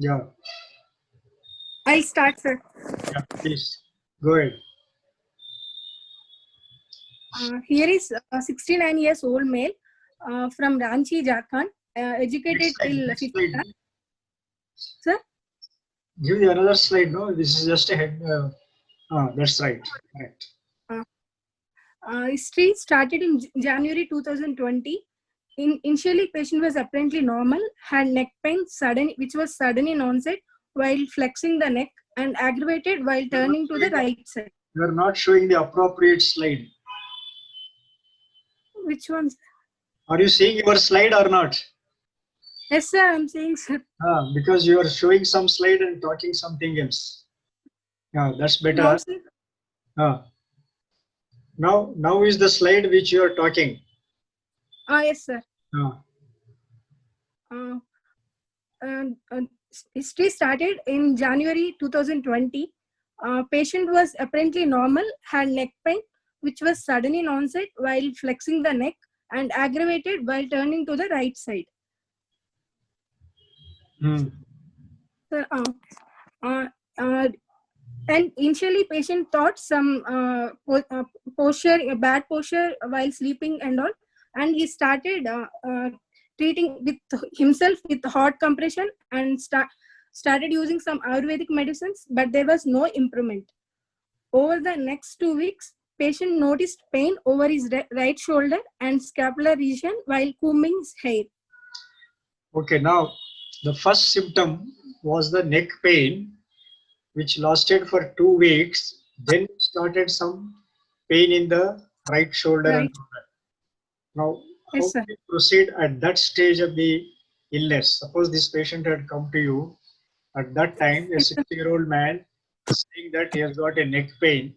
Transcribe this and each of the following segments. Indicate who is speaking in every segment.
Speaker 1: Yeah,
Speaker 2: I'll start, sir.
Speaker 1: yeah, please go ahead.
Speaker 2: Here is a 69 years old male from Ranchi, Jharkhand, educated till
Speaker 1: Next
Speaker 2: 5th
Speaker 1: slide.
Speaker 2: class. Sir,
Speaker 1: Give the another slide. No, this is just a head. That's right. Correct.
Speaker 2: uh, history started in January 2020. Initially, patient was apparently normal, had neck pain, which was sudden in onset while flexing the neck and aggravated while
Speaker 1: You're not
Speaker 2: turning to the
Speaker 1: showing.
Speaker 2: right side.
Speaker 1: You're not showing the appropriate slide.
Speaker 2: Which one?
Speaker 1: Are you seeing your slide or not?
Speaker 2: Yes, sir, I'm saying, sir.
Speaker 1: Because you are showing some slide and talking something else. Yeah, that's
Speaker 2: No,
Speaker 1: better.
Speaker 2: sir.
Speaker 1: Now is the slide which you are talking.
Speaker 2: Yes, sir.
Speaker 1: Ah,
Speaker 2: Uh, uh, History started in January 2020. Patient was apparently normal, had neck pain, which was sudden in onset while flexing the neck and aggravated while turning to the right side.
Speaker 1: hmm.
Speaker 2: So, uh, uh, and initially, patient thought some bad posture while sleeping and all, and he started treating with himself with hot compression and started using some Ayurvedic medicines, but there was no improvement. Over the next 2 weeks, patient noticed pain over his right shoulder and scapular region while combing his hair.
Speaker 1: Okay, now the first symptom was the neck pain, which lasted for 2 weeks. Then started some pain in the right shoulder and
Speaker 2: Right?
Speaker 1: shoulder. Now, how
Speaker 2: Yes,
Speaker 1: do
Speaker 2: sir.
Speaker 1: you proceed at that stage of the illness? Suppose this patient had come to you at that time, a
Speaker 2: Yes, sir.
Speaker 1: 60-year-old man saying that he has got a neck pain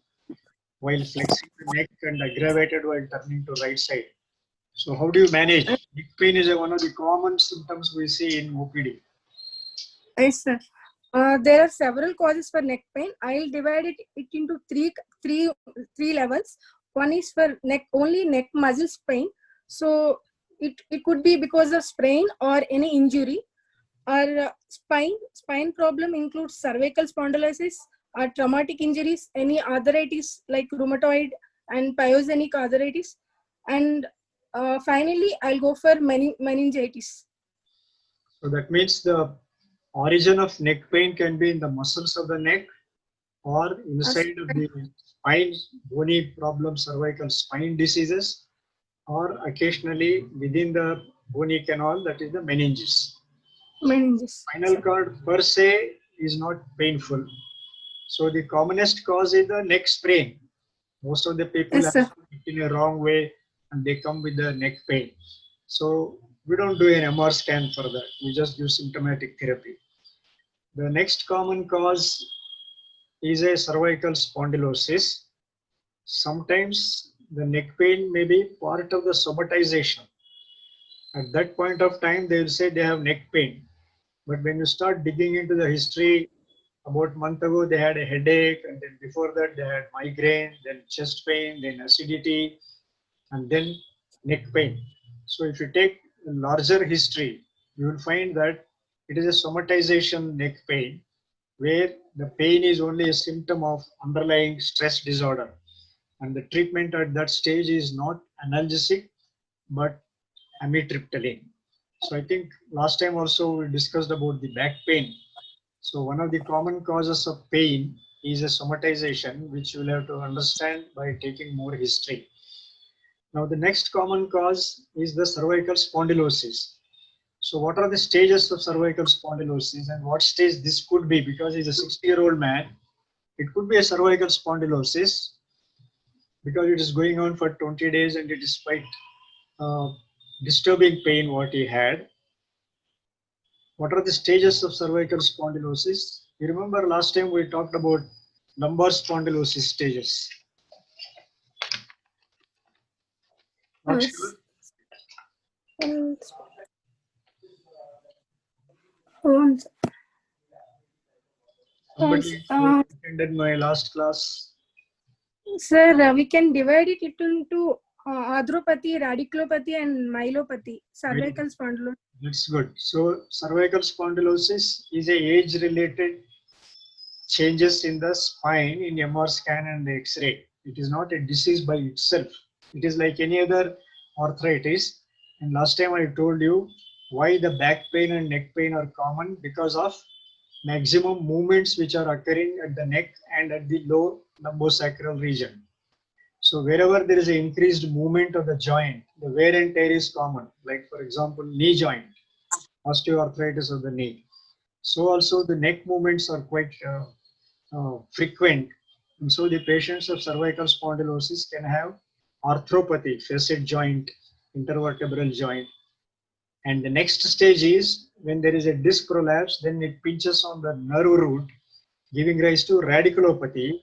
Speaker 1: while flexing the neck and aggravated while turning to right side. So how do you manage? Neck pain is one of the common symptoms we see in OPD.
Speaker 2: Yes, sir. There are several causes for neck pain. I'll divide it into three levels. One is for only neck muscles pain. So it could be because of sprain or any injury. Or spine problem includes cervical spondylosis or traumatic injuries, any arthritis like rheumatoid and pyogenic arthritis. And finally, I'll go for meningitis.
Speaker 1: So that means the origin of neck pain can be in the muscles of the neck or inside of the spine, bony problems, cervical spine diseases, or occasionally within the bony canal, that is the meninges.
Speaker 2: Meningitis.
Speaker 1: Spinal cord per se is not painful. So the commonest cause is the neck sprain. Most of the people
Speaker 2: Yes,
Speaker 1: have
Speaker 2: sir.
Speaker 1: it in a wrong way and they come with the neck pain. So we don't do an MR scan for that. We just do symptomatic therapy. The next common cause is a cervical spondylosis. Sometimes the neck pain may be part of the somatization. At that point of time, they will say they have neck pain. But when you start digging into the history, about a month ago they had a headache, and then before that they had migraine, then chest pain, then acidity, and then neck pain. So if you take a larger history, you will find that it is a somatization neck pain where the pain is only a symptom of underlying stress disorder. And the treatment at that stage is not analgesic but amitriptyline. So I think last time also we discussed about the back pain. So one of the common causes of pain is a somatization, which you will have to understand by taking more history. Now the next common cause is the cervical spondylosis. So what are the stages of cervical spondylosis and what stage this could be? Because he's a 60-year-old man, it could be a cervical spondylosis because it is going on for 20 days and it is quite uh, disturbing pain what he had. What are the stages of cervical spondylosis? You remember last time we talked about lumbar spondylosis stages. Not sure.
Speaker 2: Yes. Once, once,
Speaker 1: Somebody who attended my last class.
Speaker 2: sir, we can divide it into arthropathy, radiculopathy, and myelopathy, cervical spondylosis.
Speaker 1: That's good. So cervical spondylosis is a age-related changes in the spine in MR scan and the X-ray. It is not a disease by itself. It is like any other arthritis. And last time I told you why the back pain and neck pain are common because of maximum movements which are occurring at the neck and at the low lumbosacral region. So wherever there is an increased movement of the joint, the wear and tear is common. Like for example, knee joint, osteoarthritis of the knee. So also the neck movements are quite frequent. And so the patients of cervical spondylosis can have arthropathy, facet joint, intervertebral joint. And the next stage is when there is a disc prolapse, then it pinches on the nerve root, giving rise to radiculopathy.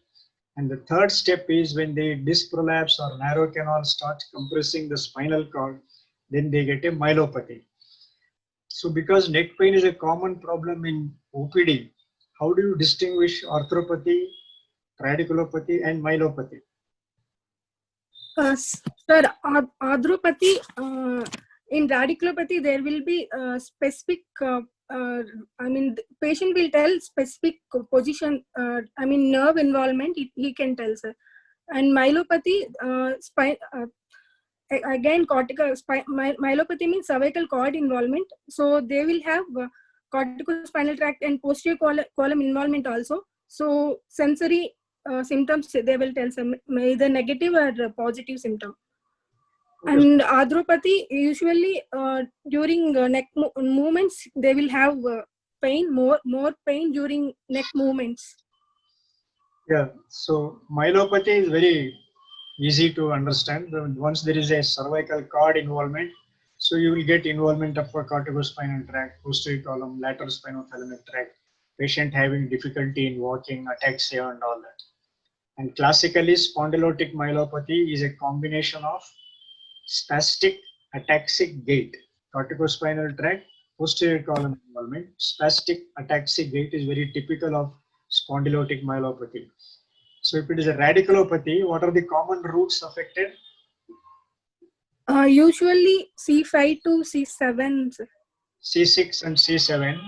Speaker 1: And the third step is when the disc prolapse or narrow canal starts compressing the spinal cord, then they get a myelopathy. So because neck pain is a common problem in OPD, how do you distinguish arthropathy, radiculopathy and myelopathy?
Speaker 2: Sir, arthropathy, in radiculopathy, there will be specific, the patient will tell specific position, nerve involvement, he can tell, sir. And myelopathy, again, cortical, myelopathy means cervical cord involvement. So they will have corticospinal tract and posterior column involvement also. So sensory symptoms, they will tell some either negative or positive symptom. Okay. And arthropathy, usually during neck movements, they will have pain, more pain during neck movements.
Speaker 1: Yeah, so myelopathy is very easy to understand. Once there is a cervical cord involvement, so you will get involvement of a corticospinal tract, posterior column, lateral spinothalamic tract, patient having difficulty in walking, ataxia and all that. And classically, spondylotic myelopathy is a combination of spastic ataxic gait, corticospinal tract, posterior column involvement. Spastic ataxic gait is very typical of spondylotic myelopathy. So if it is a radiculopathy, what are the common roots affected?
Speaker 2: Usually C5 to C7.
Speaker 1: C6 and C7.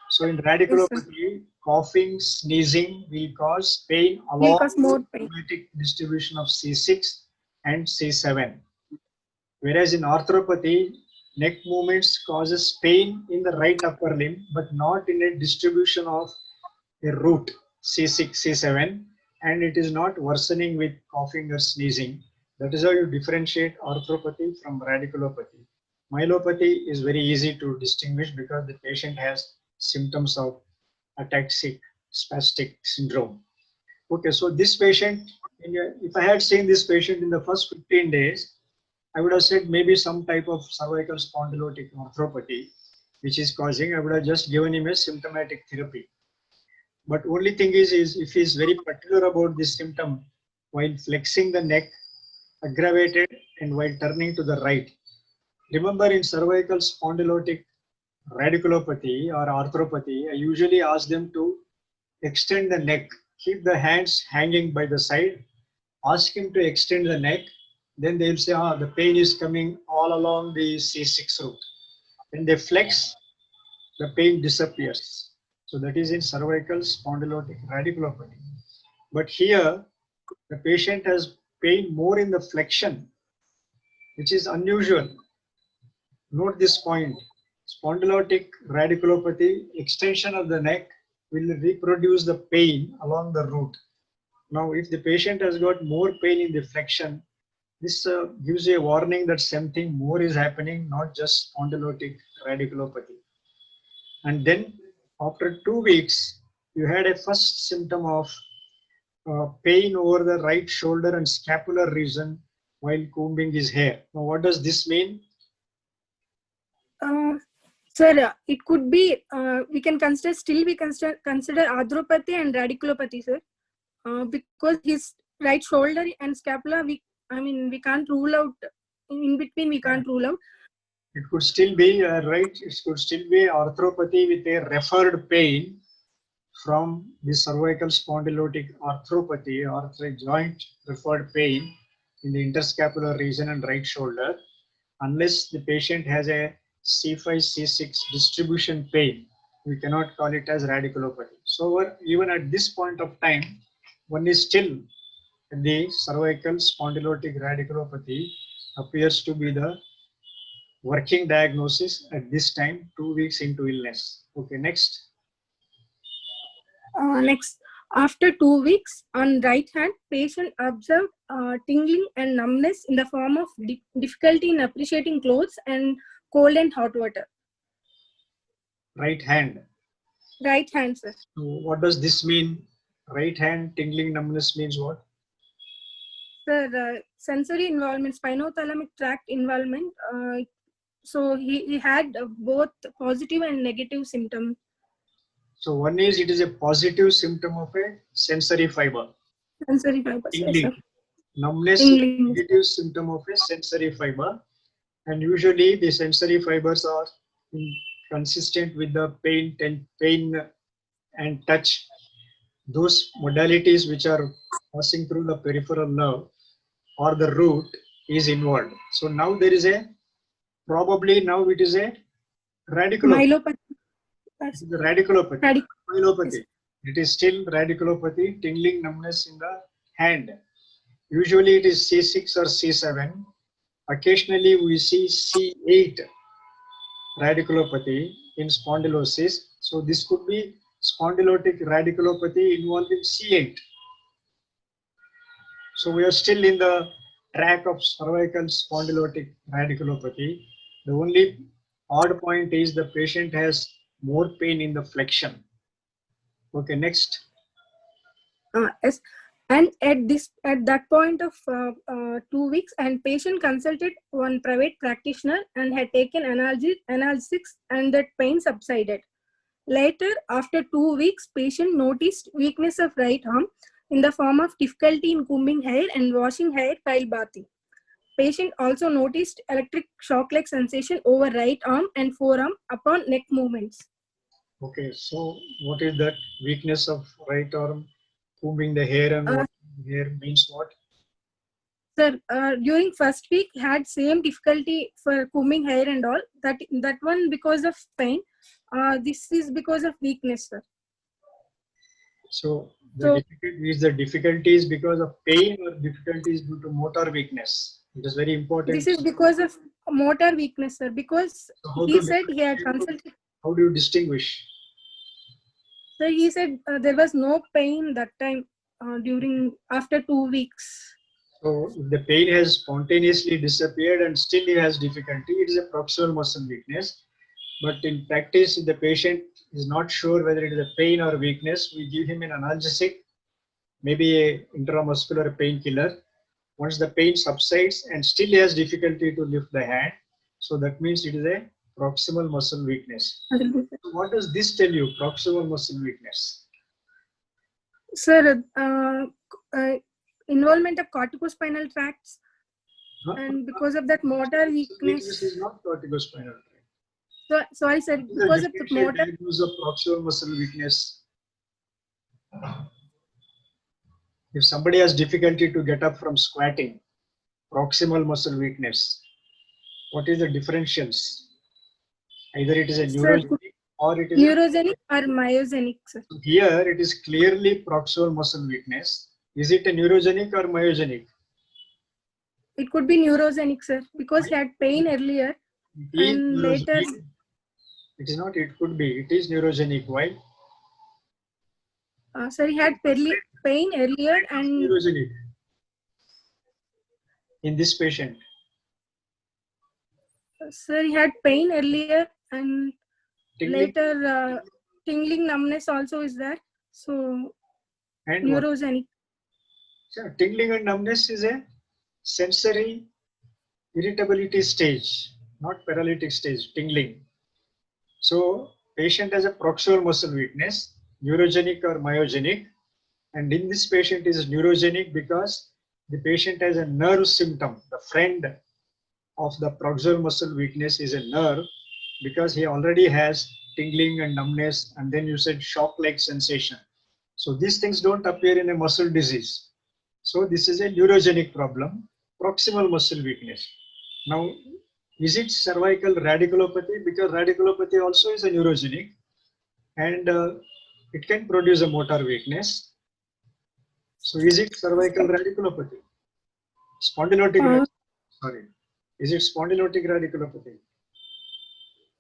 Speaker 1: So in radiculopathy, yes, coughing, sneezing will cause pain along with automatic distribution of C6 and C7. Whereas in arthropathy, neck movements causes pain in the right upper limb, but not in a distribution of a root C6, C7, and it is not worsening with coughing or sneezing. That is how you differentiate arthropathy from radiculopathy. Myelopathy is very easy to distinguish because the patient has symptoms of ataxic spastic syndrome. Okay, so this patient, if I had seen this patient in the first 15 days, I would have said maybe some type of cervical spondylotic arthropathy, which is causing, I would have just given him a symptomatic therapy. But only thing is if he is very particular about this symptom, while flexing the neck, aggravated, and while turning to the right. Remember, in cervical spondylotic radiculopathy or arthropathy, I usually ask them to extend the neck, keep the hands hanging by the side, ask him to extend the neck, then they'll say, the pain is coming all along the C6 root. When they flex, the pain disappears. So that is in cervical spondylotic radiculopathy. But here, the patient has pain more in the flexion, which is unusual. Note this point. Spondylotic radiculopathy, extension of the neck will reproduce the pain along the root. Now, if the patient has got more pain in the flexion, this gives you a warning that something more is happening, not just spondylotic radiculopathy. And then after 2 weeks, you had a first symptom of pain over the right shoulder and scapular region while combing his hair. Now, what does this mean?
Speaker 2: Sir, it could be, we can consider arthropathy and radiculopathy, sir, because his right shoulder and scapula, we can't rule out, in between we can't rule out.
Speaker 1: It could still be, it could still be arthropathy with a referred pain from the cervical spondylotic arthropathy or the joint referred pain in the interscapular region and right shoulder, unless the patient has a C5, C6 distribution pain. We cannot call it as radiculopathy. So even at this point of time, one is still the cervical spondylotic radiculopathy appears to be the working diagnosis at this time, 2 weeks into illness. Okay, next.
Speaker 2: Next, after 2 weeks, on right hand, patient observed tingling and numbness in the form of difficulty in appreciating clothes and cold and hot water.
Speaker 1: Right hand.
Speaker 2: Right hand, sir.
Speaker 1: So what does this mean? Right hand tingling numbness means what?
Speaker 2: Sir, sensory involvement, spinothalamic tract involvement. So he had both positive and negative symptoms.
Speaker 1: So one is it is a positive symptom of a sensory fiber.
Speaker 2: Sensory fibers. Yes,
Speaker 1: Tingling.
Speaker 2: sir.
Speaker 1: Numbness
Speaker 2: Tingling.
Speaker 1: is a negative symptom of a sensory fiber. And usually the sensory fibers are consistent with the pain and touch. Those modalities which are passing through the peripheral nerve or the root is involved. So now there is probably now it is a radiculopathy.
Speaker 2: Myelopathy.
Speaker 1: It is a radiculopathy. Myelopathy.
Speaker 2: Yes.
Speaker 1: It is still radiculopathy, tingling numbness in the hand. Usually it is C6 or C7. Occasionally we see C8 radiculopathy in spondylosis. So this could be spondylotic radiculopathy involving C8. So we are still in the track of cervical spondylotic radiculopathy. The only odd point is the patient has more pain in the flexion. Okay, next.
Speaker 2: Yes. And at that point of 2 weeks, and patient consulted one private practitioner and had taken analgesics, and that pain subsided. Later, after 2 weeks, patient noticed weakness of right arm in the form of difficulty in combing hair and washing hair while bathing. Patient also noticed electric shock-like sensation over right arm and forearm upon neck movements.
Speaker 1: Okay, so what is that weakness of right arm? Combing the hair and washing the hair means what?
Speaker 2: Sir, during first week had same difficulty for combing hair and all. That one because of pain. This is because of weakness, sir.
Speaker 1: So the difficulties because of pain or difficulties due to motor weakness? It is very important.
Speaker 2: This is because of motor weakness, sir. Because
Speaker 1: so
Speaker 2: he said he had consulted.
Speaker 1: How do you distinguish?
Speaker 2: Sir, he said there was no pain that time after 2 weeks.
Speaker 1: So if the pain has spontaneously disappeared and still he has difficulty, it is a proximal muscle weakness. But in practice, if the patient is not sure whether it is a pain or weakness, we give him an analgesic, maybe a intramuscular painkiller. Once the pain subsides and still he has difficulty to lift the hand, so that means it is a proximal muscle weakness. So what does this tell you, proximal muscle weakness?
Speaker 2: Sir, involvement of corticospinal tracts, and because of that motor weakness.
Speaker 1: Weakness is not corticospinal tract.
Speaker 2: So, sorry, sir. Because of the motor.
Speaker 1: Diagnosis of proximal muscle weakness. If somebody has difficulty to get up from squatting, proximal muscle weakness, what is the differentials? Either it is a neurogenic or it is
Speaker 2: neurogenic or myogenic, sir.
Speaker 1: Here it is clearly proximal muscle weakness. Is it a neurogenic or myogenic?
Speaker 2: It could be neurogenic, sir, because he had pain earlier and later.
Speaker 1: It is not, it could be. It is neurogenic. Why?
Speaker 2: Sir, he had pain earlier and.
Speaker 1: Neurogenic. In this patient.
Speaker 2: Sir, he had pain earlier and later tingling numbness also is there. So,
Speaker 1: and
Speaker 2: neurogenic.
Speaker 1: So, tingling and numbness is a sensory irritability stage, not paralytic stage, tingling. So, patient has a proximal muscle weakness, neurogenic or myogenic, and in this patient is neurogenic because the patient has a nerve symptom. The friend of the proximal muscle weakness is a nerve because he already has tingling and numbness, and then you said shock-like sensation. So these things don't appear in a muscle disease. So this is a neurogenic problem, proximal muscle weakness. Now, Is it cervical radiculopathy? Because radiculopathy also is a neurogenic, and it can produce a motor weakness. So is it cervical radiculopathy? Spondylotic, sorry. Is it spondylotic radiculopathy?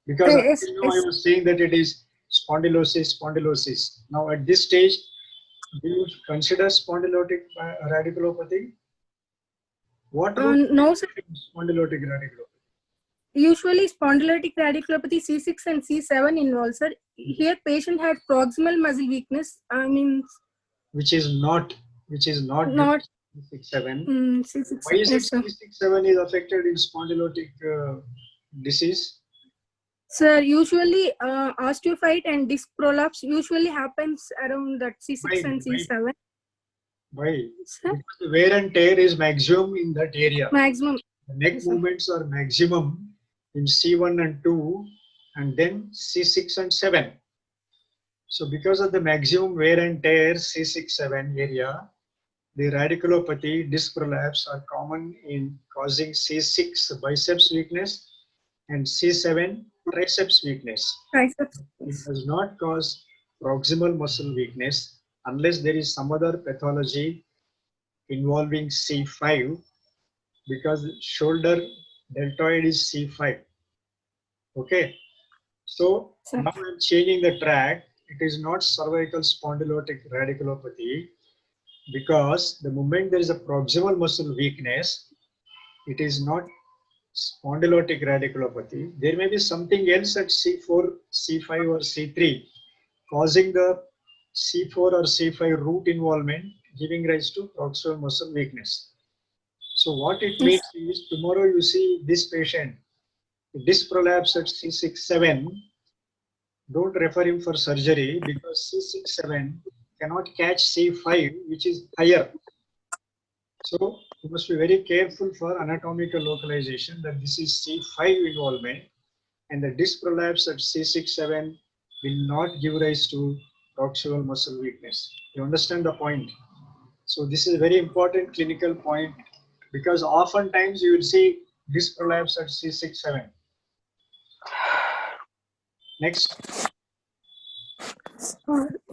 Speaker 1: Because
Speaker 2: Yes,
Speaker 1: until now I
Speaker 2: yes.
Speaker 1: was saying that it is spondylosis. Now at this stage, do you consider spondylotic radiculopathy? What role
Speaker 2: No, sir.
Speaker 1: in spondylotic radiculopathy?
Speaker 2: Usually spondylotic radiculopathy C6 and C7 involved, sir. Here patient had proximal muscle weakness. I mean,
Speaker 1: Which is not due
Speaker 2: not
Speaker 1: to C6-7.
Speaker 2: C6.
Speaker 1: Why is it
Speaker 2: Yes, sir.
Speaker 1: C6-7 is affected in spondylotic disease?
Speaker 2: Sir, usually osteophyte and disc prolapse usually happens around that C6 and C7.
Speaker 1: Why?
Speaker 2: Sir,
Speaker 1: Because the wear and tear is maximum in that area.
Speaker 2: maximum.
Speaker 1: The neck
Speaker 2: Yes, sir.
Speaker 1: movements are maximum in C1 and 2, and then C6 and 7. So because of the maximum wear and tear C6-7 area, the radiculopathy, disc prolapse are common in causing C6 biceps weakness and C7 triceps weakness.
Speaker 2: Triceps.
Speaker 1: It does not cause proximal muscle weakness unless there is some other pathology involving C5, because shoulder deltoid is C5. Okay. So
Speaker 2: Sir.
Speaker 1: now I'm changing the track. It is not cervical spondylotic radiculopathy, because the moment there is a proximal muscle weakness, it is not spondylotic radiculopathy. There may be something else at C4, C5 or C3 causing the C4 or C5 root involvement, giving rise to proximal muscle weakness. So what it means is, tomorrow you see this patient, disc prolapse at C6-7, don't refer him for surgery, because C6-7 cannot catch C5, which is higher. So you must be very careful for anatomical localization that this is C5 involvement, and the disc prolapse at C6-7 will not give rise to proximal muscle weakness. You understand the point? So this is a very important clinical point, because oftentimes you will see disc prolapse at C6-7. Next.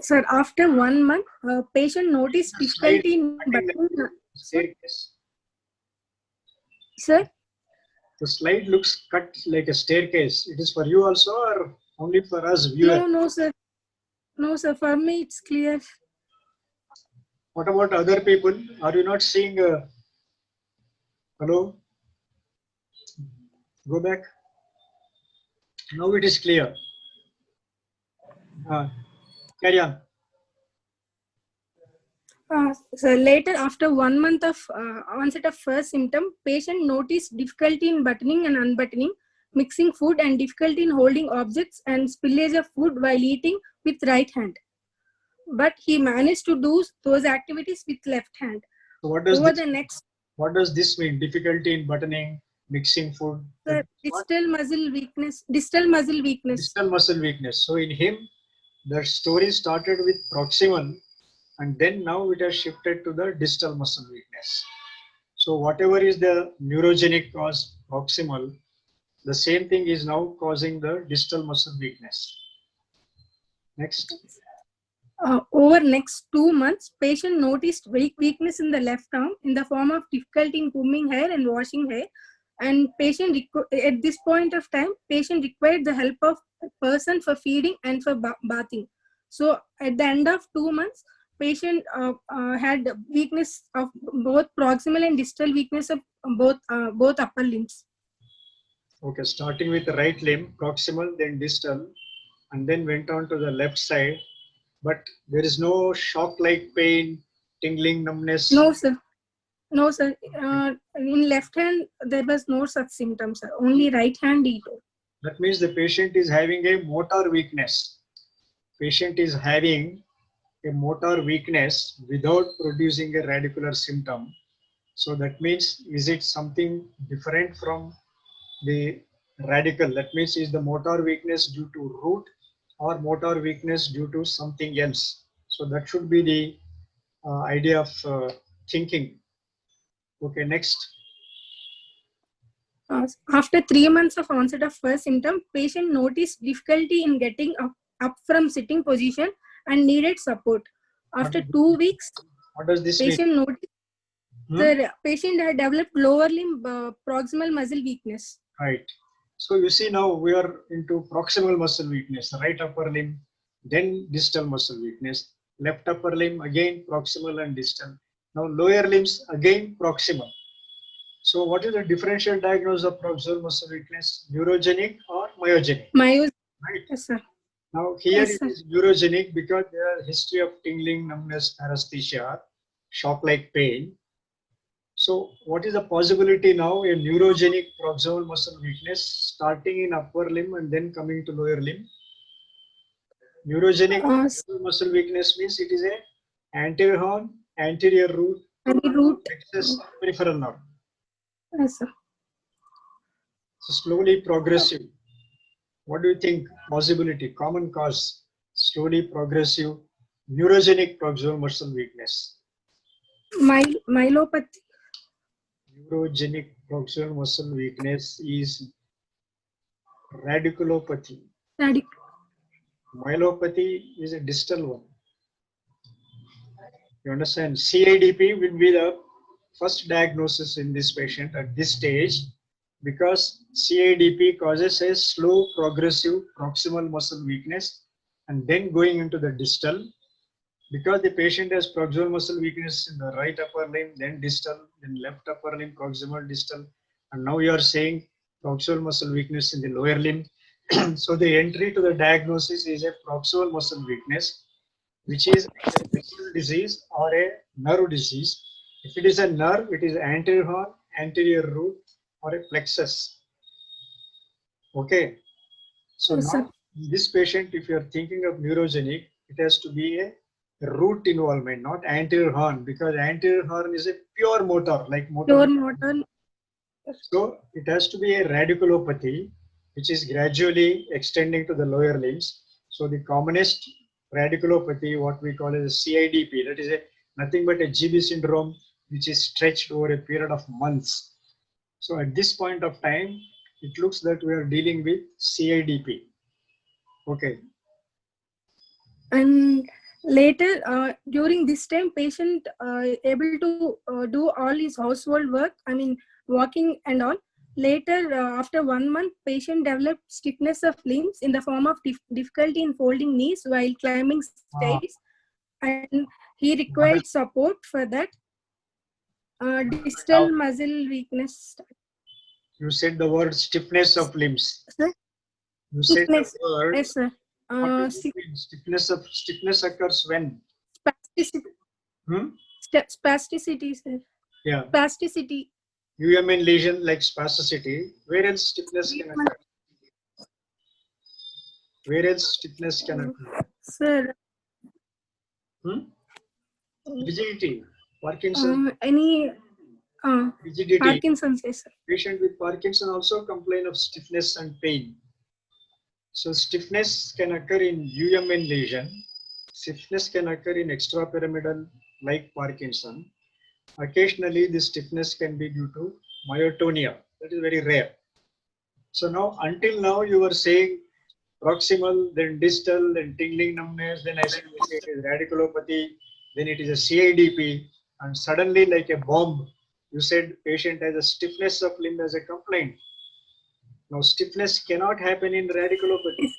Speaker 2: Sir, after 1 month, patient noticed difficulty in buttoning.
Speaker 1: Staircase.
Speaker 2: Sir?
Speaker 1: The slide looks cut like a staircase. It is for you also, or only for us viewers?
Speaker 2: No, sir. No, sir. For me, it's clear.
Speaker 1: What about other people? Are you not seeing? Hello? Go back. Now it is clear. Carry on.
Speaker 2: So later, after 1 month of onset of first symptom, patient noticed difficulty in buttoning and unbuttoning, mixing food, and difficulty in holding objects and spillage of food while eating with right hand. But he managed to do those activities with left hand.
Speaker 1: So what does what does this mean? Difficulty in buttoning, mixing food?
Speaker 2: Distal muscle weakness. Distal muscle weakness.
Speaker 1: Distal muscle weakness. So in him, the story started with proximal, and then now it has shifted to the distal muscle weakness. So whatever is the neurogenic cause proximal, the same thing is now causing the distal muscle weakness. Next.
Speaker 2: Over next 2 months, patient noticed weakness in the left arm in the form of difficulty in combing hair and washing hair. And patient at this point of time, patient required the help of a person for feeding and for bathing. So at the end of 2 months, patient had weakness of both proximal and distal weakness of both upper limbs.
Speaker 1: Okay, starting with the right limb, proximal, then distal, and then went on to the left side. But there is no shock-like pain, tingling, numbness?
Speaker 2: No, sir. No, sir. In left hand, there was no such symptoms, sir. Only right hand ego.
Speaker 1: That means the patient is having a motor weakness. Patient is having a motor weakness without producing a radicular symptom. So that means, is it something different from the radical? That means, is the motor weakness due to root or motor weakness due to something else? So that should be the idea of thinking. Okay, next.
Speaker 2: After 3 months of onset of first symptom, patient noticed difficulty in getting up from sitting position and needed support. After 2 weeks,
Speaker 1: What does this mean?
Speaker 2: patient noticed
Speaker 1: Hmm?
Speaker 2: the patient had developed lower limb proximal muscle weakness.
Speaker 1: Right. So you see now we are into proximal muscle weakness, right upper limb, then distal muscle weakness, left upper limb again proximal and distal. Now lower limbs again proximal. So what is the differential diagnosis of proximal muscle weakness? Neurogenic or myogenic?
Speaker 2: Myos,
Speaker 1: Right.
Speaker 2: yes, sir.
Speaker 1: Now here
Speaker 2: Yes,
Speaker 1: it
Speaker 2: sir.
Speaker 1: is neurogenic because there is history of tingling, numbness, anesthesia, shock-like pain. So what is the possibility now? A neurogenic proximal muscle weakness starting in upper limb and then coming to lower limb. Neurogenic proximal muscle weakness means it is a anterior horn, anterior root,
Speaker 2: root.
Speaker 1: plexus, peripheral nerve.
Speaker 2: Yes, sir.
Speaker 1: So slowly progressive. What do you think? Possibility, common cause, slowly progressive neurogenic proximal muscle weakness.
Speaker 2: Myelopathy.
Speaker 1: Neurogenic proximal muscle weakness is radiculopathy. Myelopathy is a distal one. You understand? CIDP will be the first diagnosis in this patient at this stage because CIDP causes a slow progressive proximal muscle weakness and then going into the distal. Because the patient has proximal muscle weakness in the right upper limb, then distal, then left upper limb, proximal, distal, and now you are saying proximal muscle weakness in the lower limb. So the entry to the diagnosis is a proximal muscle weakness, which is a muscle disease or a nerve disease. If it is a nerve, it is anterior horn, anterior root, or a plexus. Okay. So
Speaker 2: Yes, sir.
Speaker 1: now this patient, if you are thinking of neurogenic, it has to be a root involvement, not anterior horn, because anterior horn is a pure motor, like motor.
Speaker 2: Pure motor.
Speaker 1: So it has to be a radiculopathy, which is gradually extending to the lower limbs. So the commonest radiculopathy, what we call as a CIDP, that is a nothing but a GB syndrome, which is stretched over a period of months. So at this point of time, it looks that we are dealing with CIDP. Okay.
Speaker 2: And later, during this time, patient able to do all his household work. I mean, walking and all. Later, after 1 month, patient developed stiffness of limbs in the form of difficulty in folding knees while climbing stairs, and he required support for that. Distal muscle weakness.
Speaker 1: You said the word stiffness of limbs.
Speaker 2: Sir?
Speaker 1: You said the
Speaker 2: Stiffness.
Speaker 1: word.
Speaker 2: Yes, sir.
Speaker 1: What does it mean? Stiffness occurs when?
Speaker 2: Spasticity. Spasticity, sir.
Speaker 1: Yeah.
Speaker 2: Spasticity.
Speaker 1: UMN lesion like spasticity. Where else stiffness can occur? Where else stiffness can occur?
Speaker 2: Sir.
Speaker 1: Rigidity. Parkinson's.
Speaker 2: Rigidity. Parkinson's, yes, sir.
Speaker 1: Patient with Parkinson also complain of stiffness and pain. So stiffness can occur in UMN lesion. Stiffness can occur in extrapyramidal like Parkinson. Occasionally, this stiffness can be due to myotonia. That is very rare. So now, until now, you were saying proximal, then distal, then tingling numbness, then I said it is radiculopathy, then it is a CIDP, and suddenly, like a bomb, you said patient has a stiffness of limb as a complaint. Now, stiffness cannot happen in radiculopathy.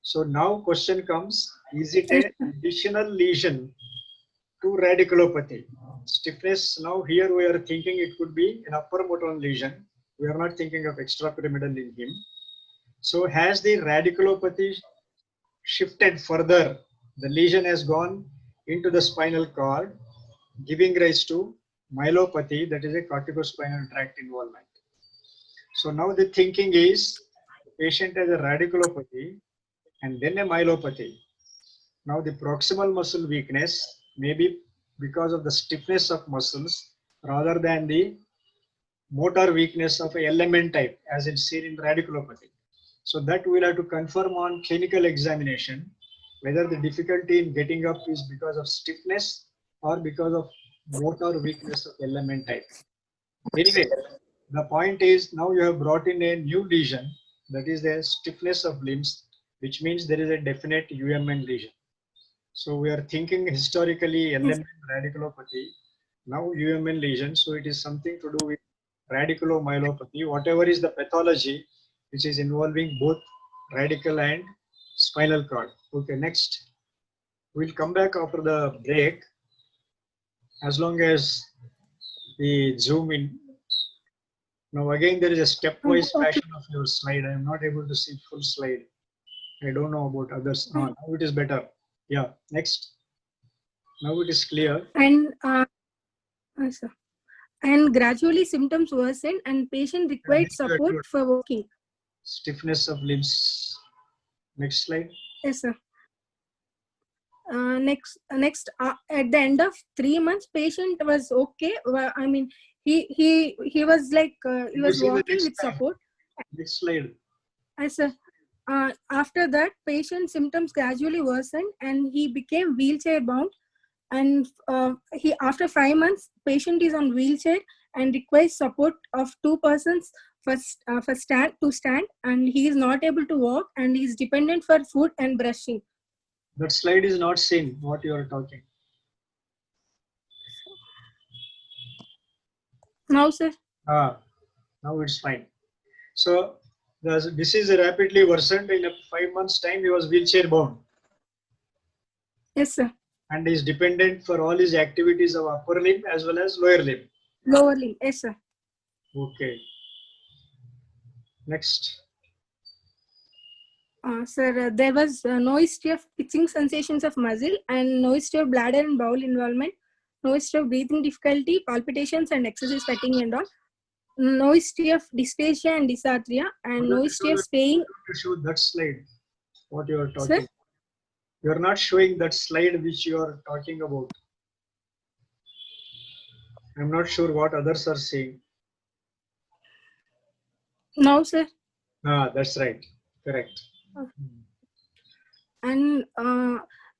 Speaker 1: So now question comes, is it an additional lesion to radiculopathy? Stiffness, now here we are thinking it could be an upper motor lesion. We are not thinking of extrapyramidal in him. So has the radiculopathy shifted further? The lesion has gone into the spinal cord, giving rise to myelopathy, that is a corticospinal tract involvement. So now the thinking is the patient has a radiculopathy and then a myelopathy. Now the proximal muscle weakness may be because of the stiffness of muscles rather than the motor weakness of a LMN type as it's seen in radiculopathy. So that we'll have to confirm on clinical examination whether the difficulty in getting up is because of stiffness or because of motor weakness of LMN type. Anyway, The point is now you have brought in a new lesion, that is the stiffness of limbs, which means there is a definite UMN lesion. So we are thinking historically
Speaker 2: Yes.
Speaker 1: LMN radiculopathy, now UMN lesion. So it is something to do with radiculomyelopathy, whatever is the pathology which is involving both radical and spinal cord. Okay, next. We'll come back after the break as long as we zoom in. Now again there is a stepwise
Speaker 2: Okay.
Speaker 1: fashion of your slide. I am not able to see full slide. I don't know about others. Now it is better. Yeah, next. Now it is clear.
Speaker 2: And yes, sir. And gradually symptoms worsened and patient required support
Speaker 1: Good.
Speaker 2: for walking.
Speaker 1: Stiffness of limbs. Next slide.
Speaker 2: Yes, sir. Next, at the end of 3 months, patient was okay. Well, I mean, he was like he
Speaker 1: You
Speaker 2: was
Speaker 1: see the
Speaker 2: walking
Speaker 1: next
Speaker 2: with
Speaker 1: slide.
Speaker 2: support.
Speaker 1: Next slide.
Speaker 2: As after that, patient symptoms gradually worsened and he became wheelchair bound. And he after 5 months, patient is on wheelchair and requires support of 2 persons for stand to stand, and he is not able to walk and he is dependent for food and brushing.
Speaker 1: That slide is not seen what you are talking.
Speaker 2: Now, sir.
Speaker 1: Now it's fine. So the disease rapidly worsened. In a 5 months time, he was wheelchair bound
Speaker 2: Yes, sir.
Speaker 1: and is dependent for all his activities of upper limb as well as lower limb.
Speaker 2: Lower limb. Yes, sir.
Speaker 1: Okay. Next.
Speaker 2: Sir, there was no history of itching sensations of muscle and no history of bladder and bowel involvement, no history of breathing difficulty, palpitations and excessive sweating and all, no history of dysphagia and dysarthria, and no history of staying.
Speaker 1: Show that slide. What you are
Speaker 2: Sir?
Speaker 1: talking. You are not showing that slide which you are talking about. I'm not sure what others are saying.
Speaker 2: No, sir.
Speaker 1: That's right. Correct.
Speaker 2: And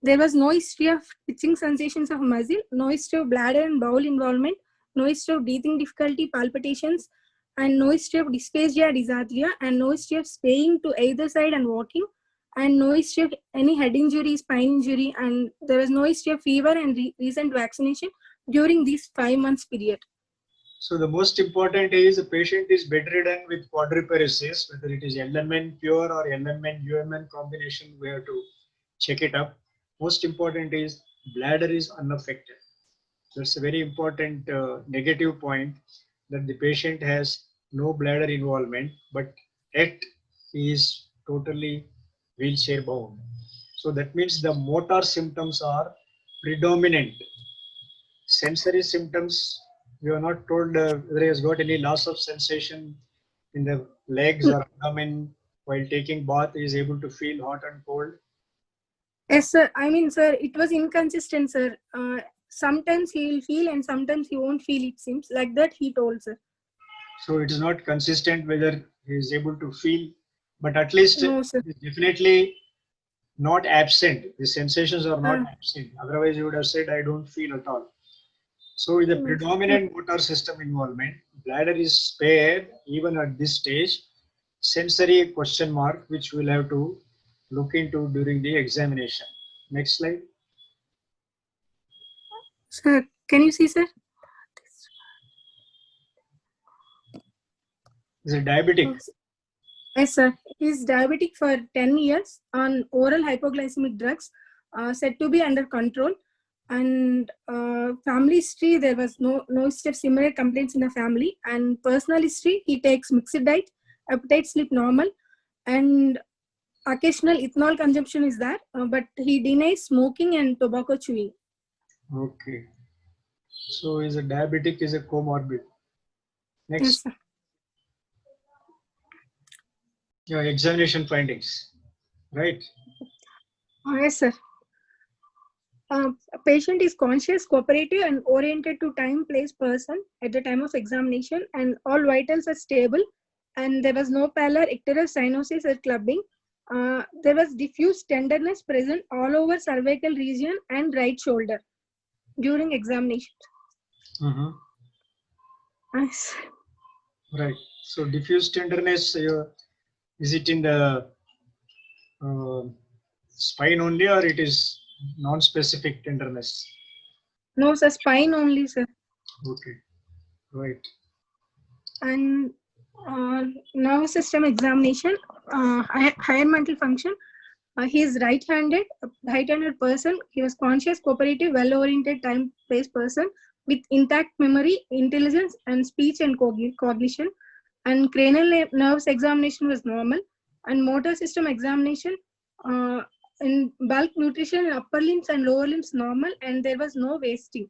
Speaker 2: there was no history of itching sensations of muscle, no history of bladder and bowel involvement, no history of breathing difficulty, palpitations, and no history of dysphagia, dysarthria, and no history of swaying to either side and walking, and no history of any head injury, spine injury, and there was no history of fever and recent vaccination during this 5 months period.
Speaker 1: So the most important is the patient is bedridden with quadriparesis, whether it is LMN pure or LMN UMN combination, we have to check it up. Most important is bladder is unaffected. That's a very important negative point, that the patient has no bladder involvement, but yet he is totally wheelchair bound. So that means the motor symptoms are predominant. Sensory symptoms, we are not told whether he has got any loss of sensation in the legs or abdomen while taking bath. He is able to feel hot and cold.
Speaker 2: Yes, sir. I mean, sir, it was inconsistent, sir. Sometimes he will feel and sometimes he won't feel, it seems. Like that, he told, sir.
Speaker 1: So it is not consistent whether he is able to feel, but at least
Speaker 2: No, sir.
Speaker 1: it is definitely not absent. The sensations are not absent. Otherwise, you would have said, I don't feel at all. So with the predominant motor system involvement, bladder is spared even at this stage. Sensory question mark, which we'll have to look into during the examination. Next slide.
Speaker 2: Sir, can you see, sir?
Speaker 1: Is it diabetic?
Speaker 2: Yes, sir. He's diabetic for 10 years on oral hypoglycemic drugs, said to be under control. And family history, there was no history of similar complaints in the family. And personal history, he takes mixed diet, appetite sleep normal, and occasional ethanol consumption is there, but he denies smoking and tobacco chewing.
Speaker 1: Okay. So is a diabetic is a comorbid. Next.
Speaker 2: Yes, sir.
Speaker 1: Your examination findings, right?
Speaker 2: Yes, sir. A patient is conscious, cooperative, and oriented to time, place, person at the time of examination, and all vitals are stable. And there was no pallor, icteral cyanosis, or clubbing. There was diffuse tenderness present all over cervical region and right shoulder during examination.
Speaker 1: Mm-hmm.
Speaker 2: Yes.
Speaker 1: Right. So diffuse tenderness, is it in the uh, spine only, or it is non-specific tenderness?
Speaker 2: No, sir, spine only, sir.
Speaker 1: Okay. Right.
Speaker 2: And nervous system examination, higher mental function. He is right-handed person. He was conscious, cooperative, well-oriented, time-based person with intact memory, intelligence, and speech and cognition. And cranial nerves examination was normal. And motor system examination, uh, in bulk nutrition in upper limbs and lower limbs normal, and there was no wasting.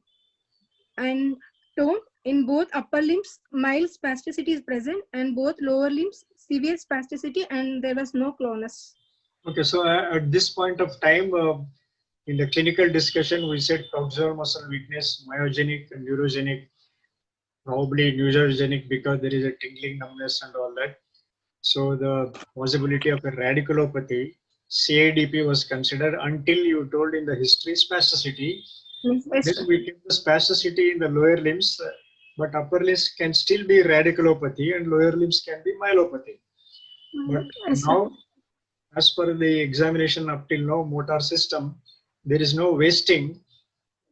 Speaker 2: And tone in both upper limbs, mild spasticity is present, and both lower limbs, severe spasticity, and there was no clonus.
Speaker 1: Okay. So at this point of time, in the clinical discussion, we said proximal muscle weakness, myogenic and neurogenic, probably neurogenic because there is a tingling, numbness, and all that. So the possibility of a radiculopathy, CADP was considered until you told in the history spasticity.
Speaker 2: Yes,
Speaker 1: Then
Speaker 2: sir.
Speaker 1: we get the spasticity in the lower limbs, but upper limbs can still be radiculopathy and lower limbs can be myelopathy. But
Speaker 2: Yes, sir.
Speaker 1: now, as per the examination up till now, motor system, there is no wasting.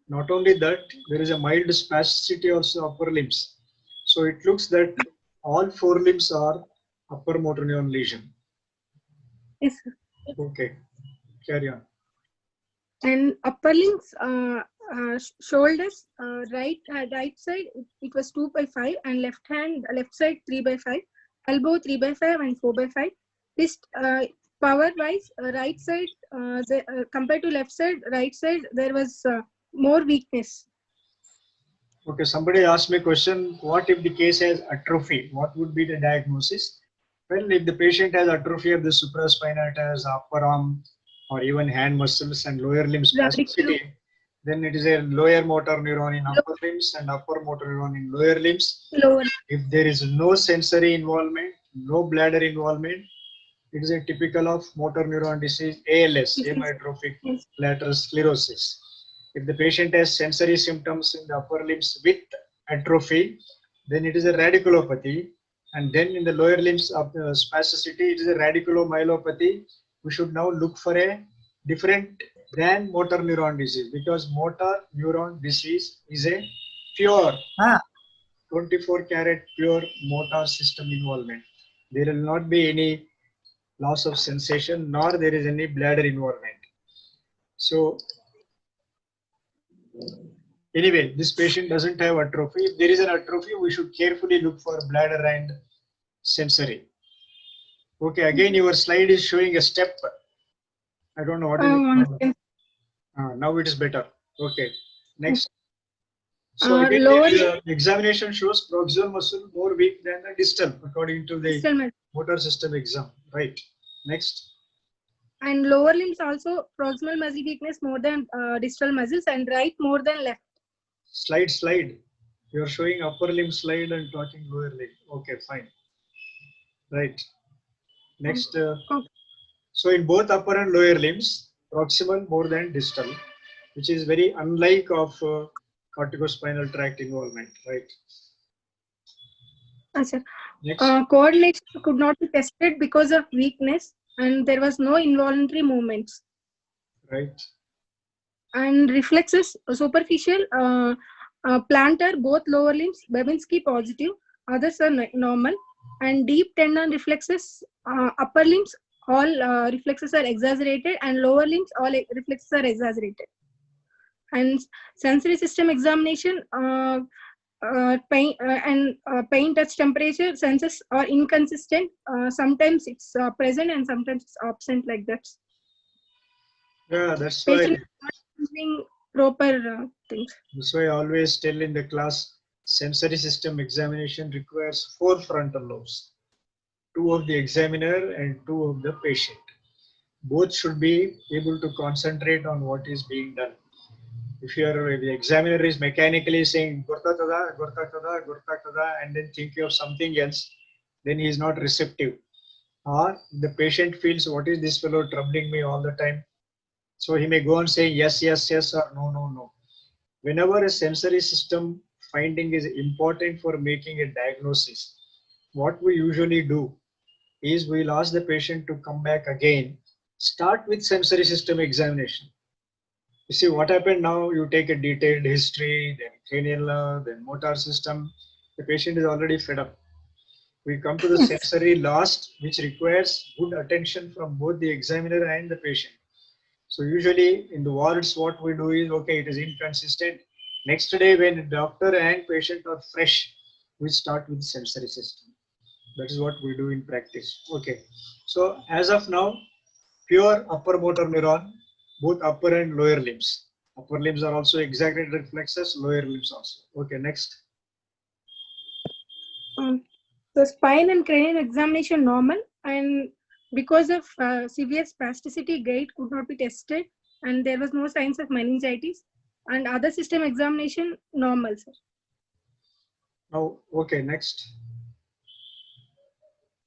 Speaker 1: Not only that, there is a mild spasticity also upper limbs. So it looks that all four limbs are upper motor neuron lesion.
Speaker 2: Yes, sir.
Speaker 1: Okay, carry on.
Speaker 2: And upper limbs, shoulders, right side it was 2/5, and left side 3/5, elbow 3/5 and 4/5. This power wise, right side, compared to left side, right side there was more weakness.
Speaker 1: Okay, somebody asked me a question, what if the case has atrophy? What would be the diagnosis? Well, if the patient has atrophy of the supraspinatus, upper arm, or even hand muscles and lower limb spasticity, then it is a lower motor neuron in upper limbs and upper motor neuron in lower limbs.
Speaker 2: Lower.
Speaker 1: If there is no sensory involvement, no bladder involvement, it is a typical of motor neuron disease, ALS, amyotrophic lateral sclerosis. If the patient has sensory symptoms in the upper limbs with atrophy, then it is a radiculopathy. And then in the lower limbs of spasticity, it is a radiculomyelopathy. We should now look for a different than motor neuron disease, because motor neuron disease is a pure 24-karat pure motor system involvement. There will not be any loss of sensation, nor there is any bladder involvement. So anyway, this patient doesn't have atrophy. If there is an atrophy, we should carefully look for bladder and sensory. Okay, again, your slide is showing a step. I don't know what is it. Now it is better. Okay, next. So again, the examination shows proximal muscle more weak than the distal, according to the motor system exam. Right. Next.
Speaker 2: And lower limbs also proximal muscle weakness more than distal muscles, and right more than left.
Speaker 1: Slide. You are showing upper limb slide and talking lower limb. Okay, fine. Right. Next. So in both upper and lower limbs, proximal more than distal, which is very unlike of corticospinal tract involvement, right?
Speaker 2: Coordination could not be tested because of weakness, and there was no involuntary movements.
Speaker 1: Right.
Speaker 2: And reflexes, superficial, plantar, both lower limbs, Babinski positive, others are normal. And deep tendon reflexes, upper limbs, all reflexes are exaggerated, and lower limbs, all reflexes are exaggerated. And sensory system examination, pain, touch, temperature senses are inconsistent. Sometimes it's present and sometimes it's absent, like that.
Speaker 1: Yeah, that's why.
Speaker 2: Using proper things.
Speaker 1: That's why I always tell in the class, sensory system examination requires 4 frontal lobes, 2 of the examiner and 2 of the patient. Both should be able to concentrate on what is being done. If the examiner is mechanically saying Gurta tada, and then thinking of something else, then he is not receptive. Or the patient feels, what is this fellow troubling me all the time? So he may go on saying yes, or no. Whenever a sensory system finding is important for making a diagnosis, what we usually do is we'll ask the patient to come back again, start with sensory system examination. You see what happened now, you take a detailed history, then cranial nerve, then motor system. The patient is already fed up. We come to the sensory last, which requires good attention from both the examiner and the patient. So usually in the wards, what we do is, okay, it is inconsistent. Next day when doctor and patient are fresh, we start with sensory system. That is what we do in practice. Okay. So as of now, pure upper motor neuron, both upper and lower limbs. Upper limbs are also exaggerated reflexes, lower limbs also. Okay, next.
Speaker 2: The spine and cranial examination normal, and because of severe spasticity, gait could not be tested, and there was no signs of meningitis. And other system examination normal, sir.
Speaker 1: Now, okay, next.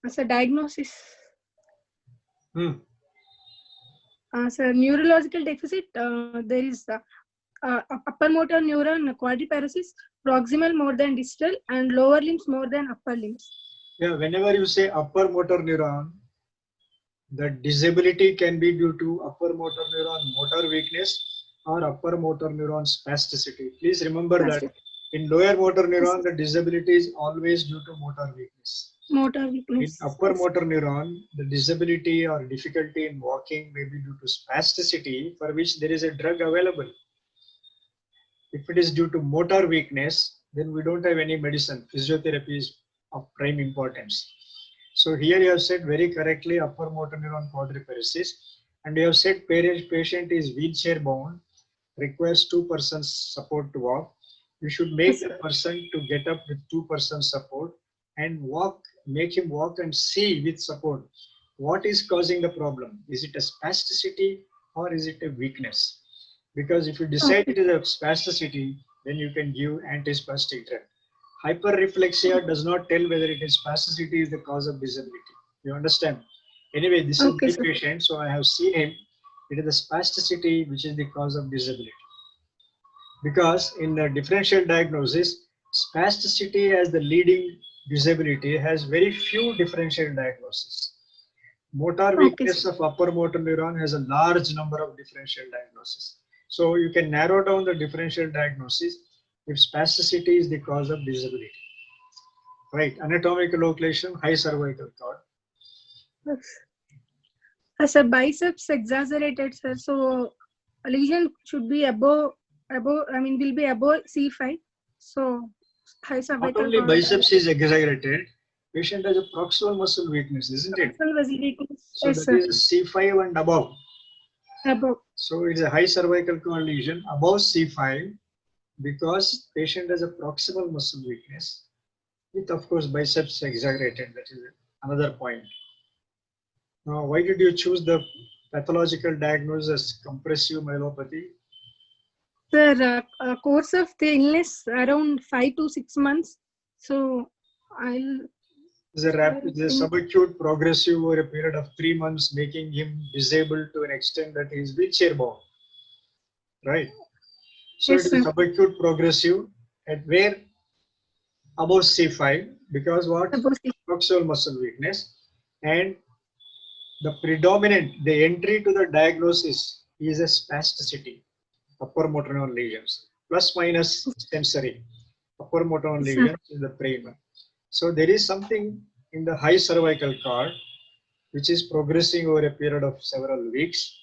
Speaker 2: As a diagnosis, as a neurological deficit, there is upper motor neuron quadriparesis, proximal more than distal, and lower limbs more than upper limbs.
Speaker 1: Yeah, whenever you say upper motor neuron, the disability can be due to upper motor neuron motor weakness or upper motor neuron spasticity. Please remember that in lower motor neuron, the disability is always due to motor weakness.
Speaker 2: Motor weakness.
Speaker 1: In upper motor neuron, the disability or difficulty in walking may be due to spasticity, for which there is a drug available. If it is due to motor weakness, then we don't have any medicine. Physiotherapy is of prime importance. So here you have said very correctly upper motor neuron quadriparesis, and you have said patient is wheelchair bound, requires 2 persons support to walk. You should make the person to get up with 2 persons support and walk, make him walk and see with support what is causing the problem. Is it a spasticity or is it a weakness? Because if you decide it is a spasticity, then you can give antispastic drug. Hyperreflexia does not tell whether it is spasticity is the cause of disability. You understand? Anyway, this is the patient, so I have seen him. It is the spasticity which is the cause of disability. Because in the differential diagnosis, spasticity as the leading disability has very few differential diagnoses. Motor weakness of upper motor neuron has a large number of differential diagnoses. So you can narrow down the differential diagnosis if spasticity is the cause of disability. Right, anatomical location, high cervical cord.
Speaker 2: As a biceps exaggerated, sir, so a lesion should be above, will be above C5. So high cervical
Speaker 1: cord. Not only biceps is exaggerated, patient has a proximal muscle weakness, isn't it?
Speaker 2: Proximal muscle weakness.
Speaker 1: So yes, that is C5 and above.
Speaker 2: Above.
Speaker 1: So it's a high cervical cord lesion above C5 because patient has a proximal muscle weakness with, of course, biceps exaggerated. That is another point. Now, why did you choose the pathological diagnosis as compressive myelopathy?
Speaker 2: Sir, a course of the illness around 5 to 6 months. So I'll.
Speaker 1: Is a subacute progressive over a period of 3 months, making him disabled to an extent that he is wheelchair bound. Right. So yes, it is subacute progressive at where above C5 because what? Proximal muscle weakness, and the predominant, the entry to the diagnosis is a spasticity, upper motor neuron lesions, plus minus sensory. Upper motor neuron lesions is the prime. So there is something in the high cervical cord which is progressing over a period of several weeks.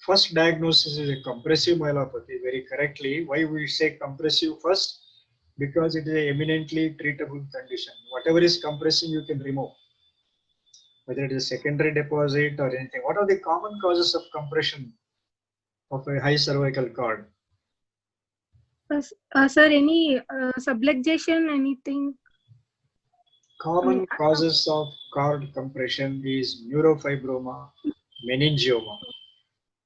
Speaker 1: First diagnosis is a compressive myelopathy, very correctly. Why we say compressive first? Because it is an eminently treatable condition. Whatever is compressing, you can remove. Whether it is a secondary deposit or anything. What are the common causes of compression of a high cervical cord?
Speaker 2: Sir, any subluxation, anything?
Speaker 1: Common causes of cord compression is neurofibroma, meningioma.